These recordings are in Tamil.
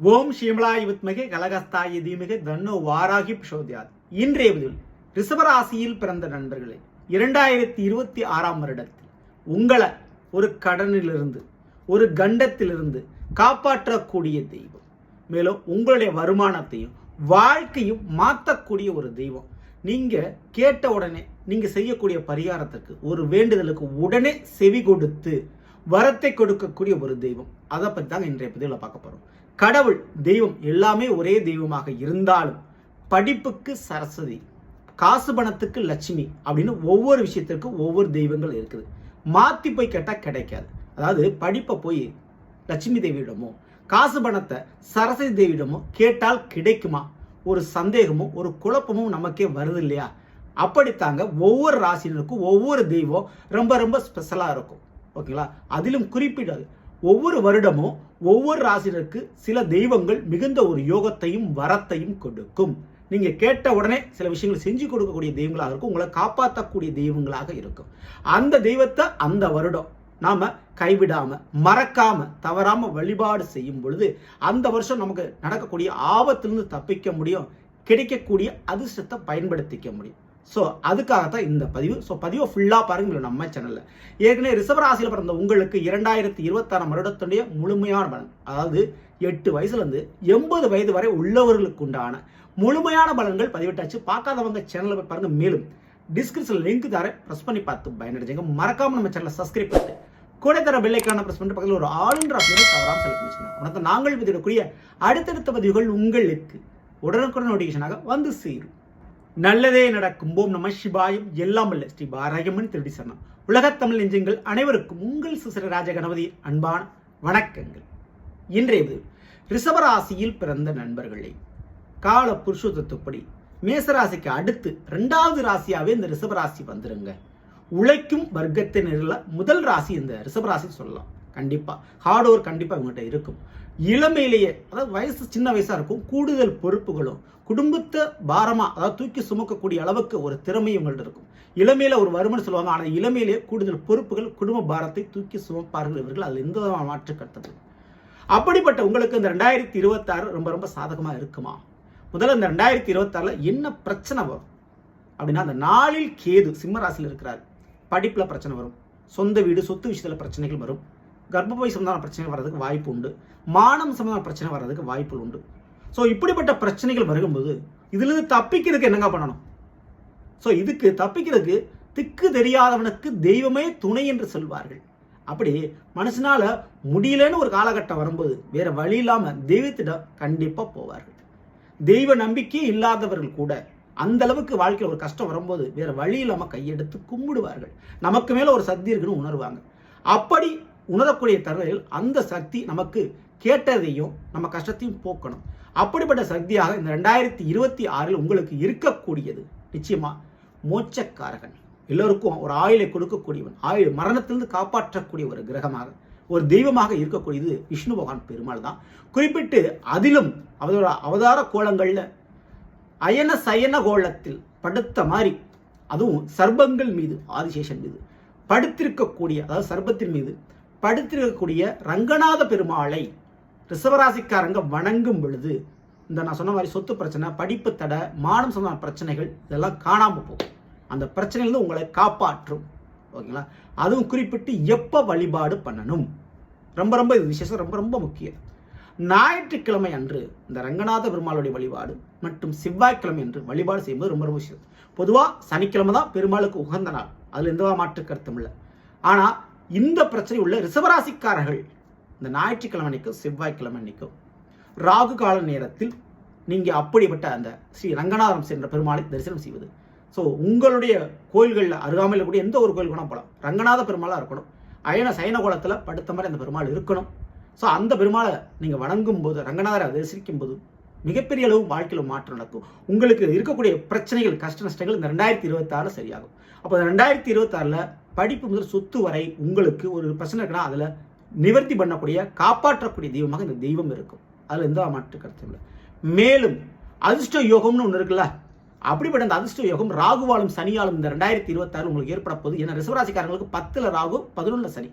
ஓம் ஷிமலாய் வித்மகே கலகஸ்தாய தீமிகே தன்னோ வாராகி பிரசோத்யாத். இன்றைய பதில் ரிஷபராசியில் பிறந்த நண்பர்களே, 2026 வருடத்தில் உங்களை ஒரு கடனிலிருந்து ஒரு கண்டத்திலிருந்து காப்பாற்றக்கூடிய தெய்வம், மேலும் உங்களுடைய வருமானத்தையும் வாழ்க்கையும் மாற்றக்கூடிய ஒரு தெய்வம். நீங்க கேட்ட உடனே நீங்க செய்யக்கூடிய பரிகாரத்துக்கு ஒரு வேண்டுதலுக்கு உடனே செவி கொடுத்து வரத்தை கொடுக்கக்கூடிய ஒரு தெய்வம். அதை பற்றி தாங்க இன்றைய பதிவில் பார்க்க போறோம். கடவுள் தெய்வம் எல்லாமே ஒரே தெய்வமாக இருந்தாலும் படிப்புக்கு சரஸ்வதி, காசு பணத்துக்கு லட்சுமி அப்படின்னு ஒவ்வொரு விஷயத்திற்கும் ஒவ்வொரு தெய்வங்கள் இருக்குது. மாற்றி போய் கேட்டால் கிடைக்காது. அதாவது படிப்பை போய் லட்சுமி தேவியிடமோ காசு பணத்தை சரஸ்வதி தேவியிடமோ கேட்டால் கிடைக்குமா? ஒரு சந்தேகமும் ஒரு குழப்பமும் நமக்கே வருது இல்லையா? அப்படித்தாங்க ஒவ்வொரு ராசினருக்கும் ஒவ்வொரு தெய்வம் ரொம்ப ரொம்ப ஸ்பெஷலாக இருக்கும். ஓகேங்களா? அதிலும் குறிப்பிடாது ஒவ்வொரு வருடமும் ஒவ்வொரு ராசினருக்கு சில தெய்வங்கள் மிகுந்த ஒரு யோகத்தையும் வரத்தையும் கொடுக்கும். நீங்க கேட்ட உடனே சில விஷயங்களை செஞ்சு கொடுக்கக்கூடிய தெய்வங்களாக இருக்கும், உங்களை காப்பாற்றக்கூடிய தெய்வங்களாக இருக்கும். அந்த தெய்வத்தை அந்த வருடம் நாம கைவிடாம மறக்காம தவறாம வழிபாடு செய்யும் பொழுது அந்த வருஷம் நமக்கு நடக்கக்கூடிய ஆபத்திலிருந்து தப்பிக்க முடியும், கிடைக்கக்கூடிய அதிர்ஷ்டத்தை பயன்படுத்திக்க முடியும். ஸோ அதுக்காகத்தான் இந்த பதிவு. ஸோ பதிவை ஃபுல்லாக பாருங்க நம்ம சேனலில். ஏற்கனவே ரிஷபராசியில் பிறந்த உங்களுக்கு 2026 வருடத்துடைய முழுமையான பலன், அதாவது 8 வயசுலேருந்து 80 வயது வரை உள்ளவர்களுக்கு உண்டான முழுமையான பலன்கள் பதிவிட்டாச்சு. பார்க்காதவங்க சேனலில் போய் பாருங்க. மேலும் டிஸ்கிரிப்ஷன் லிங்க் தரேன், ப்ரெஸ் பண்ணி பார்த்து பயனடைஞ்சுங்க. மறக்காம நம்ம சேனலை சப்ஸ்கிரைப் பண்ணிட்டு கூட தர பெல்லைக்கான ப்ரெஸ் பண்ணிட்டு பக்கத்தில் ஒரு ஆளுன்ற ஆப்ஷன் தவறாமல் செலக்ட் பண்ணிச்சுங்க. உனக்கு நாங்கள் பதிவிடக்கூடிய அடுத்தடுத்த பதிவுகள் உங்களுக்கு உடனுக்குடன் நோட்டிஃபிகேஷனாக வந்து சேரும். நல்லதே நடக்கும். ஓம் நம சிவாயம். எல்லாம் அல்ல ஸ்ரீ பாரகமன் திருடி சரணம். உலகத்தமிழ் நெஞ்சங்கள் அனைவருக்கும் உங்கள் சுசிர ராஜ கணபதி அன்பான வணக்கங்கள். இன்றைய ரிஷபராசியில் பிறந்த நண்பர்களே, கால புருஷோத்தத்துப்படி மேசராசிக்கு அடுத்து 2வது ராசியாவே இந்த ரிஷபராசி வந்துருங்க. உழைக்கும் வர்க்கத்தினரில் முதல் ராசி இந்த ரிஷபராசி சொல்லலாம். கண்டிப்பா ஹார்ட் ஒர்க் கண்டிப்பா இவங்ககிட்ட இருக்கும். இளமையிலேயே, அதாவது வயசு சின்ன வயசா இருக்கும், கூடுதல் பொறுப்புகளும் குடும்பத்தை பாரமா, அதாவது தூக்கி சுமக்கக்கூடிய அளவுக்கு ஒரு திறமை இவங்கள்ட்ட இருக்கும். இளமையில ஒரு வருமானம் சொல்லுவாங்க, ஆனால் இளமையிலேயே கூடுதல் பொறுப்புகள், குடும்ப பாரத்தை தூக்கி சுமப்பார்கள் இவர்கள். அதில் எந்த மாற்று கருத்து. அப்படிப்பட்ட உங்களுக்கு இந்த 2026 ரொம்ப ரொம்ப சாதகமா இருக்குமா? முதல்ல இந்த 2026 என்ன பிரச்சனை வரும் அப்படின்னா, அந்த நாளில் கேது சிம்ம ராசியில் இருக்கிறார். படிப்புல பிரச்சனை வரும், சொந்த வீடு சொத்து விஷயத்துல பிரச்சனைகள் வரும், கர்ப்பப்பை சம்பந்தமான பிரச்சனைகள் வர்றதுக்கு வாய்ப்பு உண்டு, மானம் சம்பந்தமான பிரச்சனை வர்றதுக்கு வாய்ப்புகள் உண்டு. ஸோ இப்படிப்பட்ட பிரச்சனைகள் வரும்போது இதிலிருந்து தப்பிக்கிறதுக்கு என்னங்க பண்ணணும்? ஸோ இதுக்கு தப்பிக்கிறதுக்கு திக்கு தெரியாதவனுக்கு தெய்வமே துணை என்று சொல்வார்கள். அப்படி மனுஷனால முடியலன்னு ஒரு காலகட்டம் வரும்போது வேற வழி இல்லாம தெய்வத்திடம் கண்டிப்பா போவார்கள். தெய்வ நம்பிக்கை இல்லாதவர்கள் கூட அந்த அளவுக்கு வாழ்க்கையில் ஒரு கஷ்டம் வரும்போது வேற வழி இல்லாம கையெடுத்து கும்பிடுவார்கள். நமக்கு மேல ஒரு சக்தி இருக்குன்னு உணர்வாங்க. அப்படி உணரக்கூடிய தருவையில் அந்த சக்தி நமக்கு கேட்டதையும் நம்ம கஷ்டத்தையும் போக்கணும். அப்படிப்பட்ட சக்தியாக இந்த 2026 உங்களுக்கு இருக்கக்கூடியது நிச்சயமா மோட்சக்காரகன், எல்லோருக்கும் ஒரு ஆயுளை கொடுக்கக்கூடியவன், ஆயுள் மரணத்திலிருந்து காப்பாற்றக்கூடிய ஒரு கிரகமாக ஒரு தெய்வமாக இருக்கக்கூடியது விஷ்ணு பகவான் பெருமாள் தான். குறிப்பிட்டு அதிலும் அவரோட அவதார கோலங்கள்ல அயன சயன கோலத்தில் படுத்த மாதிரி, அதுவும் சர்பங்கள் மீது ஆதிசேஷன் மீது படுத்திருக்கக்கூடிய, அதாவது சர்பத்தின் மீது படுத்திருக்கக்கூடிய ரங்கநாத பெருமாளை ரிஷபராசிக்காரங்க வணங்கும் பொழுது இந்த நான் சொன்ன மாதிரி சொத்து பிரச்சனை, படிப்பு தடை, மானம் சம்பந்தமான பிரச்சனைகள் இதெல்லாம் காணாமல் போகும். அந்த பிரச்சனையிலிருந்து உங்களை காப்பாற்றும். ஓகேங்களா? அதுவும் குறிப்பிட்டு எப்போ வழிபாடு பண்ணணும், ரொம்ப ரொம்ப இது விசேஷம், ரொம்ப ரொம்ப முக்கியம். ஞாயிற்றுக்கிழமை அன்று இந்த ரங்கநாத பெருமாளுடைய வழிபாடு மற்றும் செவ்வாய்க்கிழமை அன்று வழிபாடு செய்யும்போது ரொம்ப ரொம்ப விஷயம். பொதுவாக சனிக்கிழமை தான் பெருமாளுக்கு உகந்த நாள், அதில் எந்த மாற்று கருத்தும் இல்லை. ஆனால் இந்த பிரச்சனை உள்ள ரிஷபராசிக்காரர்கள் இந்த ஞாயிற்றுக்கிழமை அன்னைக்கும் செவ்வாய்க்கிழமை அன்னைக்கும் ராகு கால நேரத்தில் நீங்க அப்படிப்பட்ட அந்த ஸ்ரீ ரங்கநாதம் சென்ற பெருமாளை தரிசனம் செய்வது. ஸோ உங்களுடைய கோயில்களில் அருகாமையில் கூட எந்த ஒரு கோயில் கூட போகலாம், ரங்கநாத பெருமாளாக இருக்கணும். அயன சயன கோலத்தில் படுத்த மாதிரி அந்த பெருமாள் இருக்கணும். ஸோ அந்த பெருமாளை நீங்கள் வணங்கும் போது, ரங்கநாதரை தரிசிக்கும் போது மிகப்பெரிய அளவு வாழ்க்கையில் மாற்றம் நடக்கும். உங்களுக்கு இருக்கக்கூடிய பிரச்சனைகள், கஷ்ட நஷ்டங்கள் இந்த 2026 சரியாகும். அப்போ 2026 படிப்பு முதல் சொத்து வரை உங்களுக்கு ஒரு பிரச்சனை இருக்குன்னா அதில் நிவர்த்தி பண்ணக்கூடிய காப்பாற்றக்கூடிய தெய்வமாக இந்த தெய்வம் இருக்கும். அதில் எந்த மாற்று கருத்து இல்லை. மேலும் அதிர்ஷ்ட யோகம்னு ஒன்று இருக்குல்ல, அப்படிப்பட்ட அந்த அதிர்ஷ்ட யோகம் ராகுவாலும் சனியாலும் இந்த 2026 உங்களுக்கு ஏற்பட போகுது. ஏன்னா ரிஷபராசிக்காரங்களுக்கு 10ல் ராகு 11ல் சனி.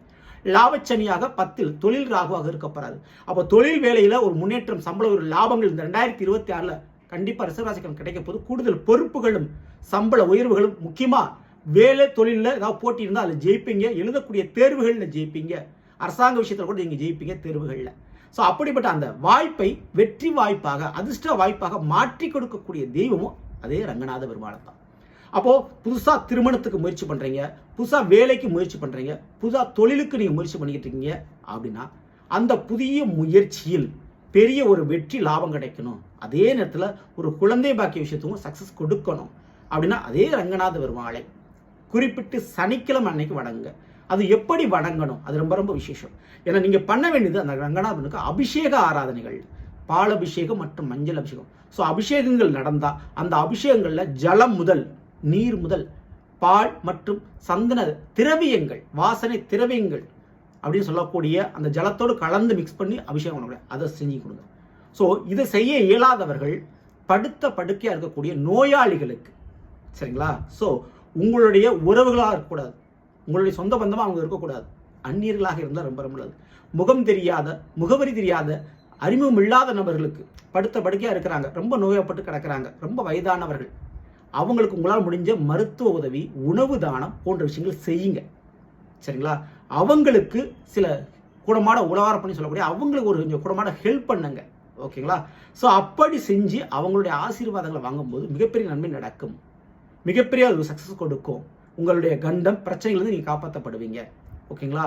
லாபச்சனியாக 10 தொழில் ராகுவாக இருக்கப்படாது. அப்போ தொழில் வேலையில் ஒரு முன்னேற்றம், சம்பள ஒரு லாபங்கள் இந்த 2026 கண்டிப்பாக ரிஷபராசிக்கு கிடைக்க போது. கூடுதல் பொறுப்புகளும் சம்பள உயர்வுகளும், முக்கியமாக வேலை தொழிலில் ஏதாவது போட்டி இருந்தால் அதில் ஜெயிப்பீங்க. எழுதக்கூடிய தேர்வுகளில் ஜெயிப்பீங்க. அரசாங்க விஷயத்தில் கூட நீங்கள் ஜெயிப்பீங்க தேர்வுகளில். ஸோ அப்படிப்பட்ட அந்த வாய்ப்பை வெற்றி வாய்ப்பாக, அதிர்ஷ்ட வாய்ப்பாக மாற்றி கொடுக்கக்கூடிய தெய்வமும் அதே ரங்கநாத பெருமாள் தான். அப்போது புதுசாக திருமணத்துக்கு முயற்சி பண்ணுறீங்க, புதுசாக வேலைக்கு முயற்சி பண்ணுறீங்க, புதுசாக தொழிலுக்கு நீங்கள் முயற்சி பண்ணிக்கிட்டு இருக்கீங்க அப்படின்னா அந்த புதிய முயற்சியில் பெரிய ஒரு வெற்றி லாபம் கிடைக்கணும், அதே நேரத்தில் ஒரு குழந்தை பாக்கிய விஷயத்துக்கும் சக்ஸஸ் கொடுக்கணும் அப்படின்னா அதே ரங்கநாத பெருமாளை குறிப்பிட்டு சனிக்கிழமை அன்னைக்கு வணங்குங்க. அது எப்படி வணங்கணும், அது ரொம்ப ரொம்ப விசேஷம். ஏன்னா நீங்கள் பண்ண வேண்டியது அந்த ரங்கநாதனுக்கு அபிஷேக ஆராதனைகள், பாலபிஷேகம் மற்றும் மஞ்சள் அபிஷேகம். ஸோ அபிஷேகங்கள் நடந்தால் அந்த அபிஷேகங்களில் ஜலம் முதல் நீர் முதல் பால் மற்றும் சந்தன திரவியங்கள், வாசனை திரவியங்கள் அப்படின்னு சொல்லக்கூடிய அந்த ஜலத்தோடு கலந்து மிக்ஸ் பண்ணி அபிஷேகம் பண்ண அதை செஞ்சு கொடுங்க. ஸோ இதை செய்ய இயலாதவர்கள், படுத்த படுக்கையாக இருக்கக்கூடிய நோயாளிகளுக்கு, சரிங்களா, ஸோ உங்களுடைய உறவுகளாக இருக்கக்கூடாது, உங்களுடைய சொந்த பந்தமாக அவங்க இருக்கக்கூடாது, அந்நியர்களாக இருந்தால் ரொம்ப ரொம்ப நல்லது. முகம் தெரியாத, முகவரி தெரியாத, அறிமுகம் இல்லாத நபர்களுக்கு படுத்த படுக்கையாக இருக்கிறாங்க, ரொம்ப நோயப்பட்டு கிடக்கிறாங்க, ரொம்ப வயதானவர்கள், அவங்களுக்கு உங்களால் முடிஞ்ச மருத்துவ உதவி, உணவு தானம் போன்ற விஷயங்கள் செய்யுங்க. சரிங்களா, அவங்களுக்கு சில கூடமான உலகார பண்ணி சொல்லக்கூடிய அவங்களுக்கு ஒரு கொஞ்சம் கூடமான ஹெல்ப் பண்ணுங்க. ஓகேங்களா, ஸோ அப்படி செஞ்சு அவங்களுடைய ஆசீர்வாதங்களை வாங்கும்போது மிகப்பெரிய நன்மை நடக்கும், மிகப்பெரிய ஒரு சக்ஸஸ் கொடுக்கும். உங்களுடைய கண்டம் பிரச்சனைகள் நீங்கள் காப்பாற்றப்படுவீங்க. ஓகேங்களா,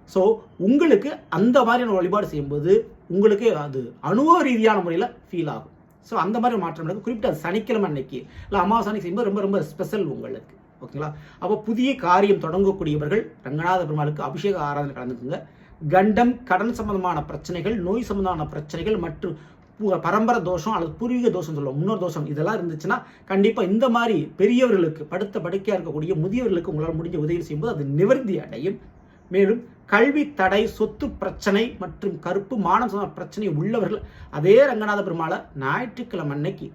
ஸோ உங்களுக்கு அந்த மாதிரியான வழிபாடு செய்யும்போது உங்களுக்கு அது அனுபவ ரீதியான முறையில் ஃபீல் ஆகும். ஸோ அந்த மாதிரி மாற்றம் நடக்கும். குறிப்பிட்ட சனிக்கிழமை அன்னைக்கு இல்லை அமாவாசை அன்னைக்கு செய்யும்போது ரொம்ப ரொம்ப ஸ்பெஷல் உங்களுக்கு. ஓகேங்களா, அப்போ புதிய காரியம் தொடங்கக்கூடியவர்கள் ரங்கநாத பெருமாளுக்கு அபிஷேக ஆராதனை கலந்துக்குங்க. கண்டம், கடன் சம்பந்தமான பிரச்சனைகள், நோய் சம்பந்தமான பிரச்சனைகள் மற்றும் பரம்பரை தோஷம் அல்லது பூர்வீக தோஷம் சொல்லுவோம், முன்னோர் தோஷம், இதெல்லாம் இருந்துச்சுன்னா கண்டிப்பாக இந்த மாதிரி பெரியவர்களுக்கு, படுத்த படுக்கையாக இருக்கக்கூடிய முதியவர்களுக்கு உங்களால் முடிஞ்ச உதவி செய்யும்போது அது நிவர்த்தி அடையும். மேலும் கல்வி தடை, சொத்து பிரச்சனை மற்றும் கருப்பு மானச பிரச்சனை உள்ளவர்கள் அதே ரங்கநாத பெருமாளை ஞாயிற்றுக்கிழமை அன்னைக்கு,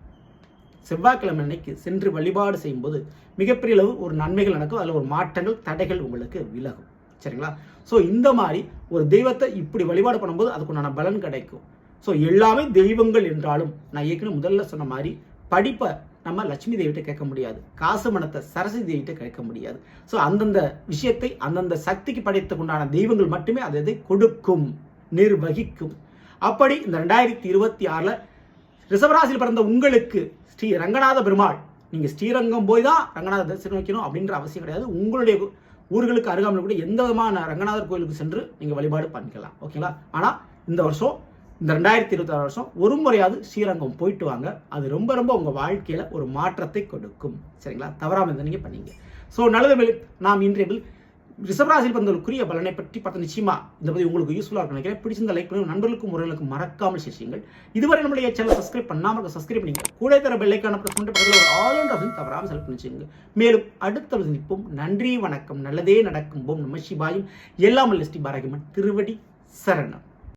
செவ்வாய்க்கிழமை அன்னைக்கு சென்று வழிபாடு செய்யும்போது மிகப்பெரிய அளவு ஒரு நன்மைகள் நடக்கும். அதில் ஒரு மாற்றங்கள், தடைகள் உங்களுக்கு விலகும். சரிங்களா, ஸோ இந்த மாதிரி ஒரு தெய்வத்தை இப்படி வழிபாடு பண்ணும்போது அதுக்குண்டான பலன் கிடைக்கும். ஸோ எல்லாமே தெய்வங்கள் என்றாலும் நான் ஏற்கனவே முதல்ல சொன்ன மாதிரி படிப்பை நம்ம லட்சுமி தேவிட்ட கேட்க முடியாது, காசு மனத்தை சரஸ்வதி தேவிட்ட கேட்க முடியாது. ஸோ அந்தந்த விஷயத்தை அந்தந்த சக்திக்கு படைத்துக்கு உண்டான தெய்வங்கள் மட்டுமே அதை கொடுக்கும், நிர்வகிக்கும். அப்படி இந்த 2026 ரிஷபராசியில் பிறந்த உங்களுக்கு ஸ்ரீ ரங்கநாத பெருமாள், நீங்கள் ஸ்ரீரங்கம் போய் தான் ரங்கநாத தரிசனம் வைக்கணும் அப்படின்ற அவசியம் கிடையாது. உங்களுடைய ஊர்களுக்கு அருகாமல் கூட எந்த விதமான ரங்கநாதர் கோயிலுக்கு சென்று நீங்கள் வழிபாடு பண்ணிக்கலாம். ஓகேங்களா, ஆனால் இந்த வருஷம், இந்த 2026 வருஷம் ஒரு முறையாவது ஸ்ரீரங்கம் போயிட்டு வாங்க. அது ரொம்ப ரொம்ப உங்கள் வாழ்க்கையில் ஒரு மாற்றத்தை கொடுக்கும். சரிங்களா, தவறாமல் இருந்தால் நீங்கள் பண்ணீங்க. ஸோ நல்லது, நாம் இன்றைய ரிஷபராசியில் பிறந்தவர்களுக்குரிய பலனை பற்றி பார்த்து நிச்சயமா இந்த பற்றி உங்களுக்கு யூஸ்ஃபுல்லாக இருக்கும் நினைக்கிறேன். பிடிச்சிருந்த லைக் பண்ணி நண்பர்களுக்கும் முறைகளுக்கும் மறக்காமல் செய்யுங்கள். இதுவரை நம்மளுடைய சேனலை சப்ஸ்கிரைப் பண்ணாமல் சப்ஸ்கிரைப் பண்ணிங்க, கூட தர பெல்லைக்கான பிரஸ் பண்ணிட்டு பக்கத்தில் ஒரு ஆல் அண்ட் ஆப்ஷன் தவறாமல் செலக்ட் பண்ணி வச்சுங்க. மேலும் அடுத்த சந்திப்போம். நன்றி, வணக்கம், நல்லதே நடக்கும். ஓம் நம சிவாயும். எல்லாம் ஸ்ரீ பாரகிமன் திருவடி சரணம்.